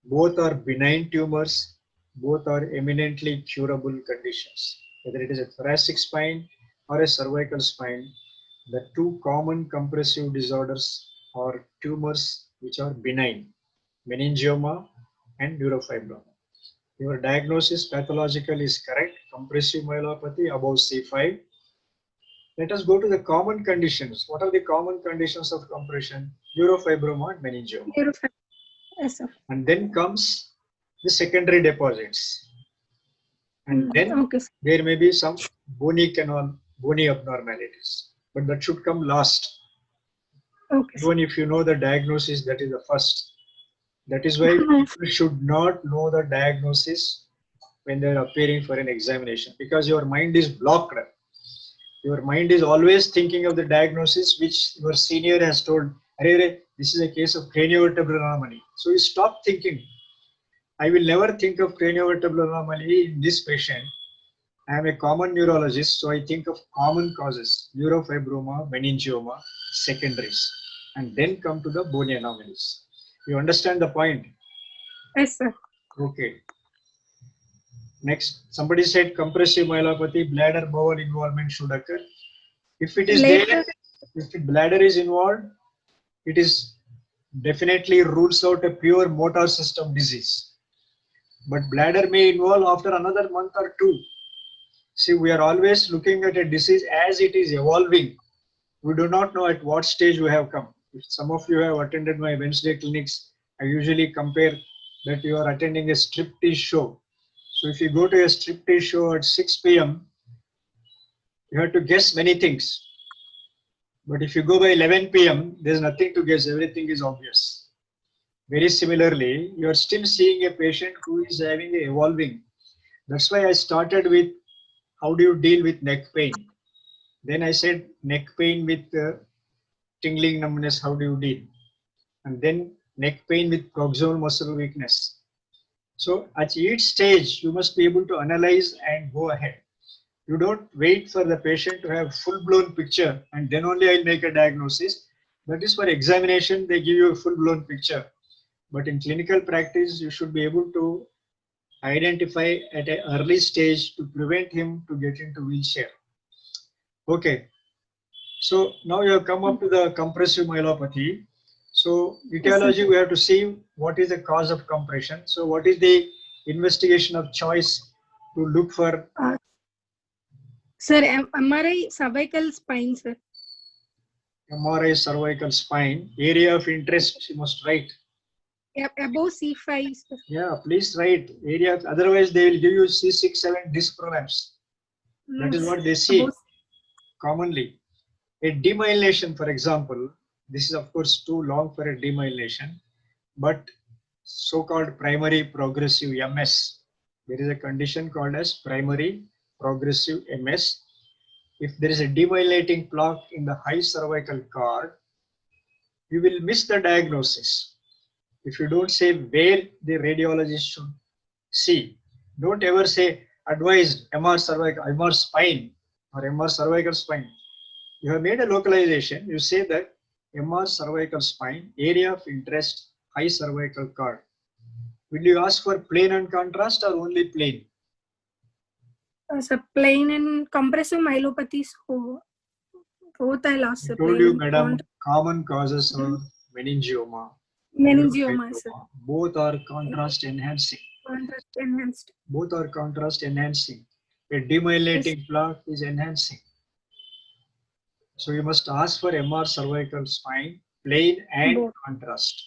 Speaker 1: Both are benign tumors, both are eminently curable conditions. Whether it is a thoracic spine or a cervical spine, the two common compressive disorders are tumors which are benign, meningioma and neurofibroma. Your diagnosis pathological is correct, compressive myelopathy above C5. Let us go to the common conditions. What are the common conditions of compression? Neurofibroma and meningioma.
Speaker 2: Yes, sir.
Speaker 1: And then comes the secondary deposits. And then
Speaker 2: Okay, sir.
Speaker 1: there may be some bony abnormalities, but that should come last.
Speaker 2: Okay, sir.
Speaker 1: Even if you know the diagnosis, that is the first. That is why
Speaker 2: Yes.
Speaker 1: people should not know the diagnosis when they are appearing for an examination, because your mind is blocked. Your mind is always thinking of the diagnosis which your senior has told, "Arey, this is a case of craniovertebral anomaly." So you stop thinking. I will never think of craniovertebral anomaly in this patient. I am a common neurologist, so I think of common causes, neurofibroma, meningioma, secondaries, and then come to the bony anomalies. You understand the point?
Speaker 2: Yes, sir.
Speaker 1: Okay. Next, somebody said compressive myelopathy, bladder bowel involvement should occur. If it is
Speaker 2: Later.
Speaker 1: there, if the bladder is involved, it is definitely rules out a pure motor system disease. But bladder may involve after another month or two. See, we are always looking at a disease as it is evolving. We do not know at what stage we have come. If some of you have attended my Wednesday clinics, I usually compare that you are attending a striptease show. So if you go to a striptease show at 6 p.m., you have to guess many things. But if you go by 11 p.m., there's nothing to guess. Everything is obvious. Very similarly, you are still seeing a patient who is having a evolving. That's why I started with how do you deal with neck pain? Then I said neck pain with tingling numbness, how do you deal? And then neck pain with proximal muscle weakness. So at each stage, you must be able to analyze and go ahead. You don't wait for the patient to have full-blown picture and then only I'll make a diagnosis. That is for examination, they give you a full-blown picture. But in clinical practice, you should be able to identify at an early stage to prevent him to get into wheelchair. Okay. So now you have come up to the compressive myelopathy. So etiology, we have to see what is the cause of compression. So what is the investigation of choice to look for?
Speaker 2: Sir, MRI cervical spine, sir.
Speaker 1: MRI cervical spine. Area of interest, you must write.
Speaker 2: Above C5, sir.
Speaker 1: Yeah, please write area. Otherwise, they will give you C6, 7 disc prolapse. That is what they see commonly. A demyelination, for example, this is of course too long for a demyelination, but so-called primary progressive MS. There is a condition called as primary progressive MS. If there is a demyelinating plaque in the high cervical cord, you will miss the diagnosis. If you don't say where the radiologist should see, don't ever say advised MR cervical, MR spine or MR cervical spine. You have made a localization, you say that MR cervical spine, area of interest, high cervical cord. Will you ask for plain and contrast or only plain?
Speaker 2: Sir, plain and compressive myelopathies, both I'll ask.
Speaker 1: I told you, madam, common causes are meningioma.
Speaker 2: Meningioma, sir.
Speaker 1: Both are contrast enhancing.
Speaker 2: Contrast enhanced.
Speaker 1: Both are contrast enhancing. A demyelinating plaque is enhancing. So you must ask for MR cervical spine, plain and contrast.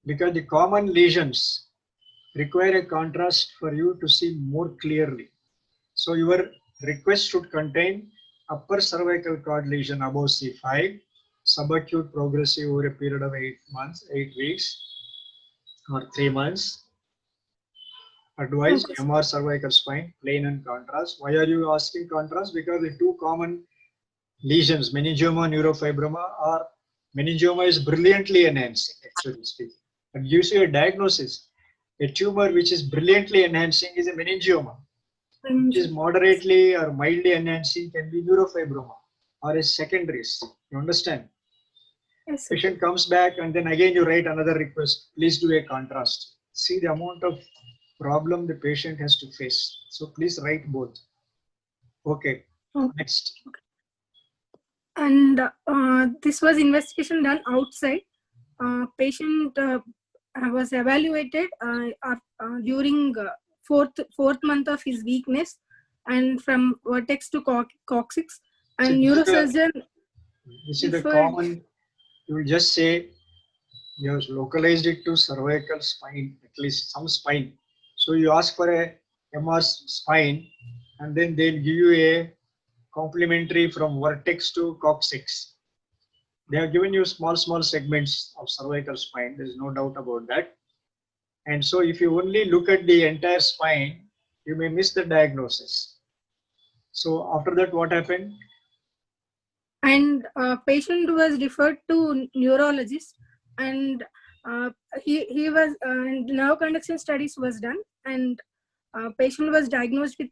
Speaker 1: Because the common lesions require a contrast for you to see more clearly. So your request should contain upper cervical cord lesion above C5, subacute progressive over a period of 8 months, 8 weeks or 3 months. Advise MR cervical spine, plain and contrast. Why are you asking contrast? Because the two common lesions, meningioma, neurofibroma, are meningioma is brilliantly enhancing, actually speaking. It gives you a diagnosis. A tumor which is brilliantly enhancing is a meningioma. Which is moderately or mildly enhancing can be neurofibroma or a secondaries. You understand? Yes, patient comes back and then again you write another request. Please do a contrast. See the amount of problem the patient has to face. So please write both. Okay. Next.
Speaker 2: And this was investigation done outside. Patient was evaluated during fourth month of his weakness, and from vertex to coccyx, And neurosurgeon
Speaker 1: This is the
Speaker 2: referred.
Speaker 1: common, you will just say you have localized it to cervical spine, at least some spine. So you ask for a MR spine, and then they'll give you a complementary from vertex to coccyx. They have given you small segments of cervical spine. There is no doubt about that. And so if you only look at the entire spine, you may miss the diagnosis. So after that, what happened?
Speaker 2: And patient was referred to neurologist, and he was nerve conduction studies was done, and patient was diagnosed with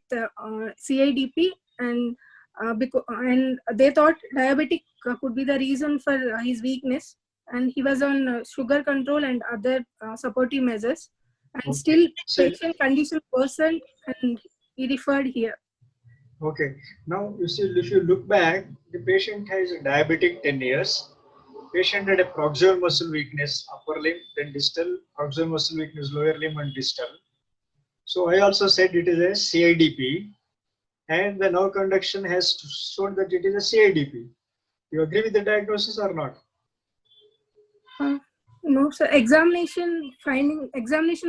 Speaker 2: CIDP, and and they thought diabetic could be the reason for his weakness, and he was on sugar control and other supportive measures, and
Speaker 1: Okay.
Speaker 2: still
Speaker 1: So,
Speaker 2: patient condition worsened, and he referred here.
Speaker 1: okay. Now you see, if you look back, the patient has a diabetic 10 years. Patient had a proximal muscle weakness, upper limb, then distal, proximal muscle weakness, lower limb and distal. So I also said it is a CIDP, and the nerve conduction has shown that it is a CIDP. You agree with the diagnosis or not?
Speaker 2: No, sir. Examination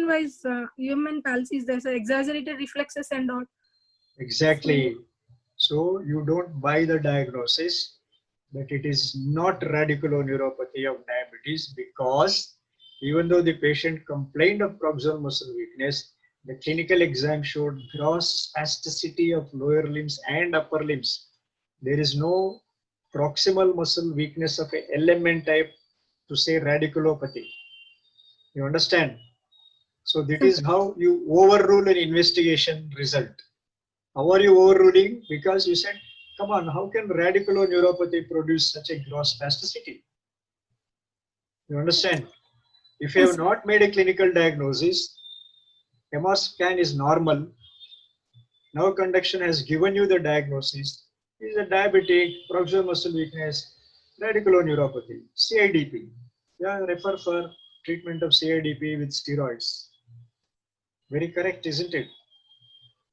Speaker 2: wise, human palsies, there's exaggerated reflexes and all.
Speaker 1: Exactly. So you don't buy the diagnosis that it is not radiculoneuropathy of diabetes, because even though the patient complained of proximal muscle weakness, the clinical exam showed gross spasticity of lower limbs and upper limbs. There is no proximal muscle weakness of a LMN type to say radiculopathy. You understand? So that is how you overrule an investigation result. How are you overruling? Because you said, come on, how can radiculoneuropathy produce such a gross spasticity? You understand? If you have not made a clinical diagnosis, MR scan is normal, nerve conduction has given you the diagnosis, it is a diabetic, proximal muscle weakness, radiculoneuropathy, CIDP. Yeah, refer for treatment of CIDP with steroids. Very correct, isn't it?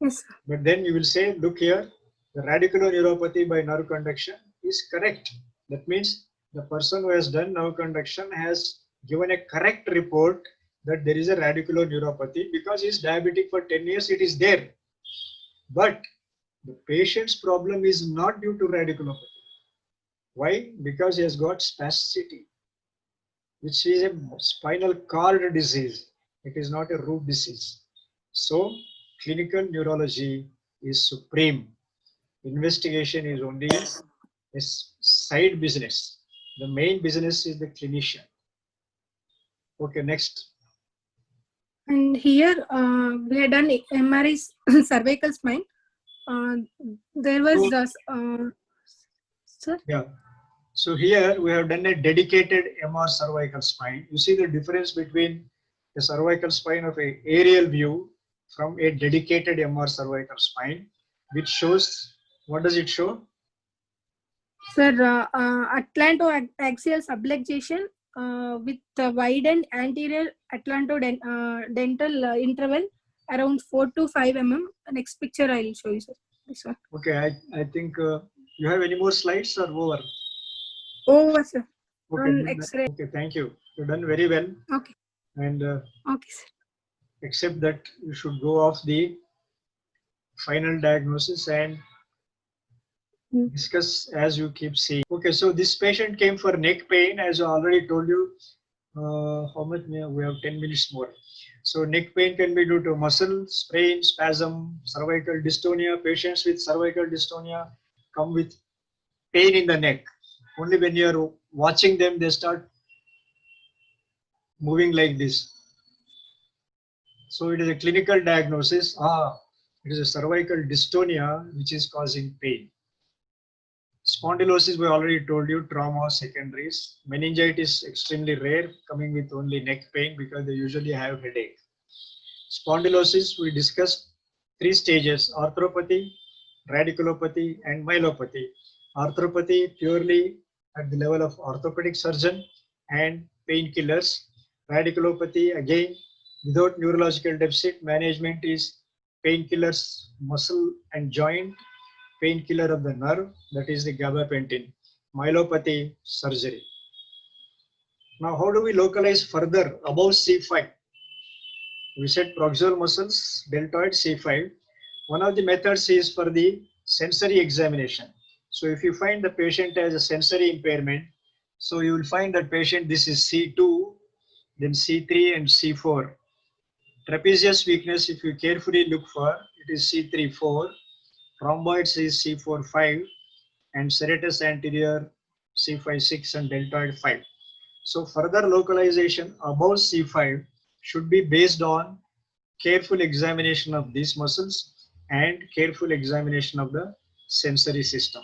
Speaker 2: Yes.
Speaker 1: But then you will say, look here, the radiculoneuropathy by nerve conduction is correct. That means the person who has done nerve conduction has given a correct report that there is a radiculoneuropathy, because he is diabetic for 10 years, it is there. But the patient's problem is not due to radiculopathy. Why? Because he has got spasticity, which is a spinal cord disease. It is not a root disease. So clinical neurology is supreme. Investigation is only a side business. The main business is the clinician. Okay, next.
Speaker 2: And here we had done MRI cervical spine. There was sir.
Speaker 1: Yeah. So here we have done a dedicated MR cervical spine. You see the difference between the cervical spine of a aerial view from a dedicated MR cervical spine, which shows, what does it show?
Speaker 2: Sir, atlantoaxial subluxation with widened anterior atlantodental interval around 4 to 5 mm. Next picture I will show you, sir. This one.
Speaker 1: Okay, I think you have any more slides or over?
Speaker 2: Over, sir.
Speaker 1: Okay,
Speaker 2: On X-ray.
Speaker 1: okay, thank you. You've done very well.
Speaker 2: Okay.
Speaker 1: And
Speaker 2: Okay, sir.
Speaker 1: except that you should go off the final diagnosis and discuss as you keep seeing. Okay, so this patient came for neck pain, as I already told you. How much? We have 10 minutes more. So neck pain can be due to muscle, sprain, spasm, cervical dystonia. Patients with cervical dystonia come with pain in the neck. Only when you are watching them, they start moving like this. So it is a clinical diagnosis. It is a cervical dystonia which is causing pain. Spondylosis, we already told you, trauma, secondaries. Meningitis, extremely rare, coming with only neck pain because they usually have headache. Spondylosis, we discussed 3 stages: arthropathy, radiculopathy, and myelopathy. Arthropathy purely at the level of orthopedic surgeon and painkillers. Radiculopathy, again, without neurological deficit, management is painkillers, muscle and joint, painkiller of the nerve, that is the gabapentin, myelopathy surgery. Now, how do we localize further above C5? We said proximal muscles, deltoid C5. One of the methods is for the sensory examination. So if you find the patient has a sensory impairment, so you will find that patient, this is C2, then C3 and C4. Trapezius weakness, if you carefully look for, it is C3, 4. Rhomboids is C4, 5. And serratus anterior C5, 6 and deltoid 5. So further localization above C5 should be based on careful examination of these muscles and careful examination of the sensory system.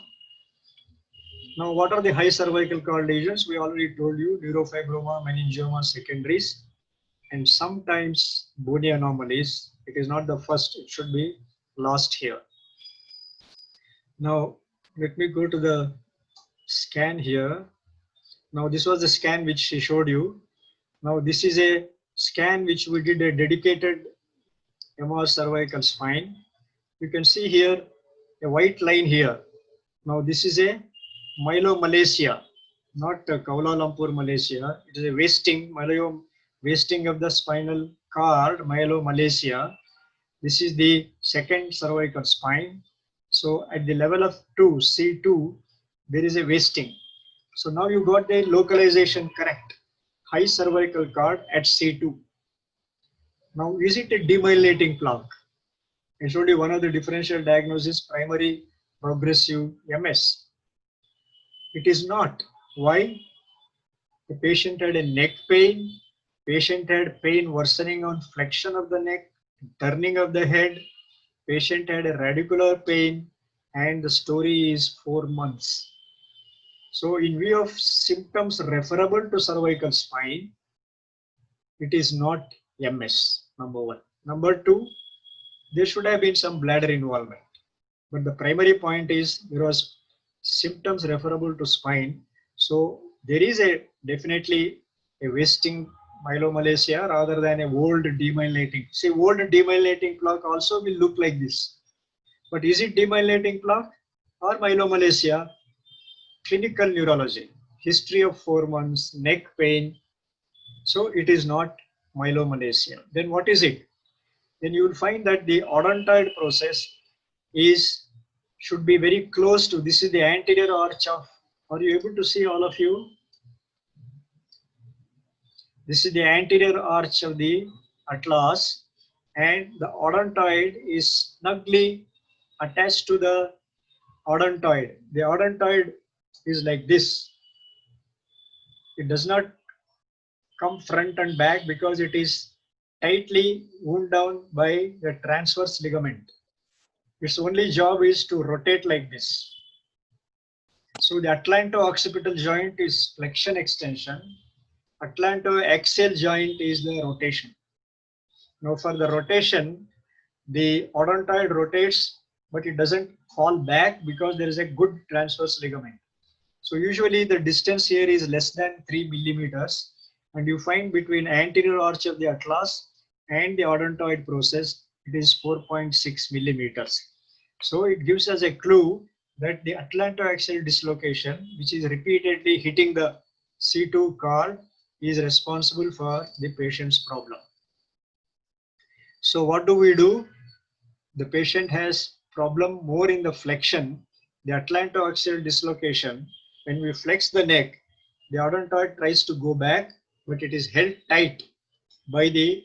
Speaker 1: Now, what are the high cervical cord lesions? We already told you, neurofibroma, meningioma, secondaries, and sometimes bony anomalies. It is not the first, it should be last here. Now, let me go to the scan here. Now, this was the scan which she showed you. Now, this is a scan which we did a dedicated MR cervical spine. You can see here a white line here. Now, this is a myelomalacia, not Kuala Lumpur, Malaysia. It is a wasting of the spinal cord, myelomalacia. This is the second cervical spine. So at the level of 2, C2, there is a wasting. So now you got the localization correct. High cervical cord at C2. Now, is it a demyelinating plaque? I showed you one of the differential diagnosis, primary progressive MS. It is not. Why? The patient had a neck pain. Patient had pain worsening on flexion of the neck, turning of the head. Patient had a radicular pain, and the story is 4 months. So in view of symptoms referable to cervical spine, it is not MS, number one. Number two, there should have been some bladder involvement. But the primary point is there was symptoms referable to spine. So there is definitely a wasting myelomalacia rather than a old demyelinating. See, old demyelinating plaque also will look like this. But is it demyelinating plaque or myelomalacia? Clinical neurology, history of 4 months, neck pain. So it is not myelomalacia. Then what is it? Then you will find that the odontoid process should be very close to, this is the anterior arch of, are you able to see, all of you? This is the anterior arch of the atlas, and the odontoid is snugly attached to the odontoid. The odontoid is like this. It does not come front and back because it is tightly wound down by the transverse ligament. Its only job is to rotate like this. So the atlanto-occipital joint is flexion extension. Atlanto-axial joint is the rotation. Now for the rotation, the odontoid rotates, but it doesn't fall back because there is a good transverse ligament. So usually the distance here is less than 3 millimeters, and you find between anterior arch of the atlas and the odontoid process, it is 4.6 millimeters. So it gives us a clue that the atlantoaxial dislocation, which is repeatedly hitting the C2 cord, is responsible for the patient's problem. So what do? The patient has problem more in the flexion, the atlantoaxial dislocation. When we flex the neck, the odontoid tries to go back, but it is held tight by the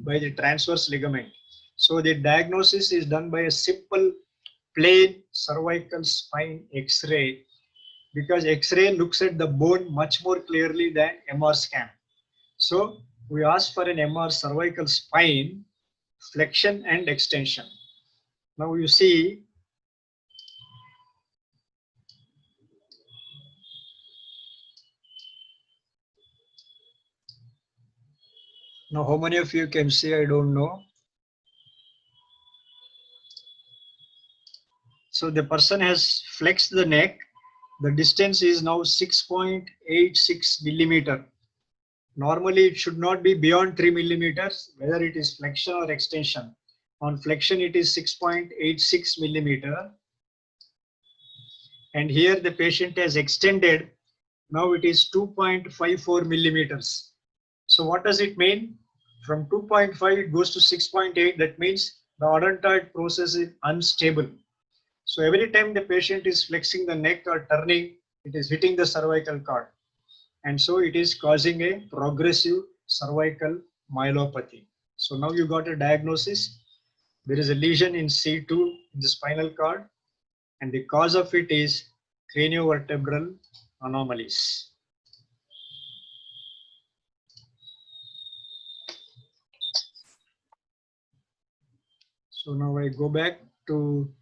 Speaker 1: by the transverse ligament. So the diagnosis is done by a simple plain cervical spine X-ray, because X-ray looks at the bone much more clearly than MR scan. So we ask for an MR cervical spine, flexion and extension. Now you see, now how many of you can see? I don't know. So the person has flexed the neck. The distance is now 6.86 millimeter. Normally it should not be beyond 3 millimeters, whether it is flexion or extension. On flexion, it is 6.86 millimeter. And here the patient has extended. Now it is 2.54 millimeters. So what does it mean? From 2.5 it goes to 6.8. That means the odontoid process is unstable. So every time the patient is flexing the neck or turning, it is hitting the cervical cord. And so it is causing a progressive cervical myelopathy. So now you got a diagnosis. There is a lesion in C2 in the spinal cord, and the cause of it is craniovertebral anomalies. So now I go back to,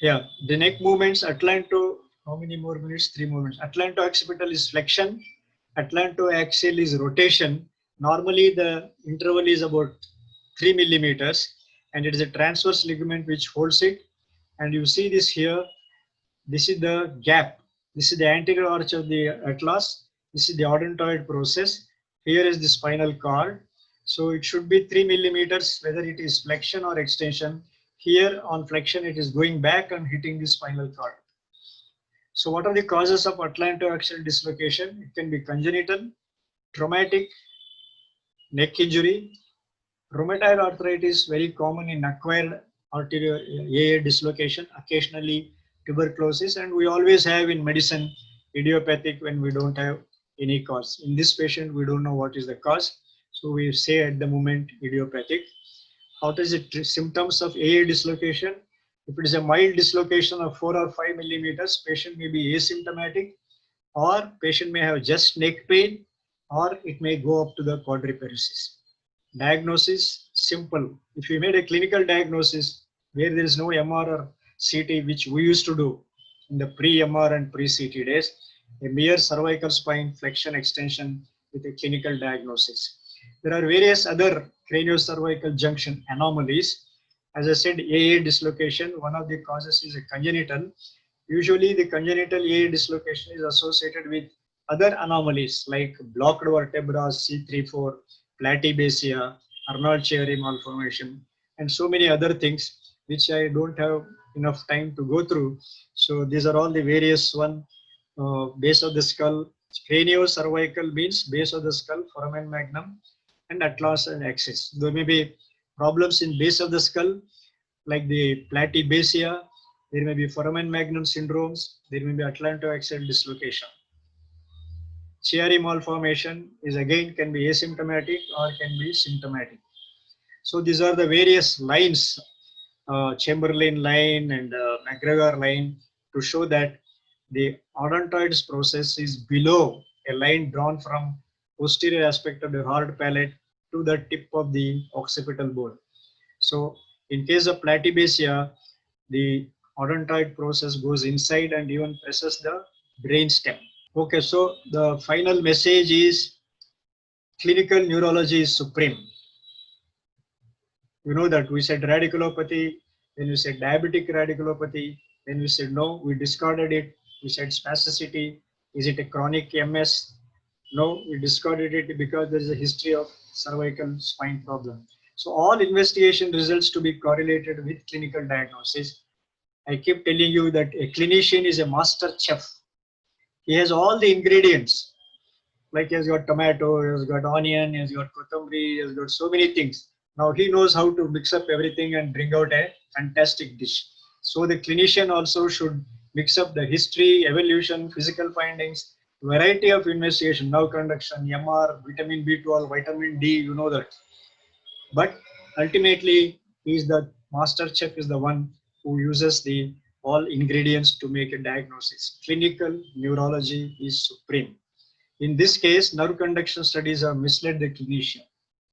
Speaker 1: yeah, the neck movements. Atlanto, how many more minutes? 3 more minutes. Atlanto-occipital is flexion. Atlanto-axial is rotation. Normally the interval is about 3 millimeters, and it is a transverse ligament which holds it. And you see this here. This is the gap. This is the anterior arch of the atlas. This is the odontoid process. Here is the spinal cord. So it should be 3 millimeters, whether it is flexion or extension. Here on flexion, it is going back and hitting the spinal cord. So what are the causes of atlantoaxial dislocation? It can be congenital, traumatic, neck injury. Rheumatoid arthritis, very common in acquired arterial AA dislocation, occasionally tuberculosis, and we always have in medicine idiopathic when we don't have any cause. In this patient, we don't know what is the cause, so we say at the moment idiopathic. What is the symptoms of AA dislocation? If it is a mild dislocation of 4 or 5 millimeters, patient may be asymptomatic, or patient may have just neck pain, or it may go up to the quadriparesis. Diagnosis, simple. If you made a clinical diagnosis where there is no MR or CT, which we used to do in the pre-MR and pre-CT days, a mere cervical spine flexion extension with a clinical diagnosis. There are various other craniocervical junction anomalies. As I said, AA dislocation, one of the causes is a congenital. Usually the congenital AA dislocation is associated with other anomalies like blocked vertebra, C3-4, platybasia, Arnold-Chiari malformation, and so many other things which I don't have enough time to go through. So these are all the various one. Base of the skull, craniocervical means base of the skull, foramen magnum, and atlas and axis. There may be problems in base of the skull like the platybasia. There may be foramen magnum syndromes. There may be atlantoaxial dislocation. Chiari malformation is again can be asymptomatic or can be symptomatic. So these are the various lines, Chamberlain line and McGregor line, to show that the odontoids process is below a line drawn from posterior aspect of the hard palate to the tip of the occipital bone. So in case of platybasia, the odontoid process goes inside and even presses the brain stem. Okay, so the final message is clinical neurology is supreme. You know that we said radiculopathy, then we said diabetic radiculopathy, then we said no, we discarded it. We said spasticity. Is it a chronic MS? No, we discarded it because there is a history of cervical spine problem. So all investigation results to be correlated with clinical diagnosis. I keep telling you that a clinician is a master chef. He has all the ingredients. Like he has got tomato, he has got onion, he has got kothambri, he has got so many things. Now he knows how to mix up everything and bring out a fantastic dish. So the clinician also should mix up the history, evolution, physical findings, variety of investigation, nerve conduction, MR, vitamin B12, vitamin D, you know that. But ultimately, is the master chef is the one who uses the all ingredients to make a diagnosis. Clinical neurology is supreme. In this case, nerve conduction studies have misled the clinician.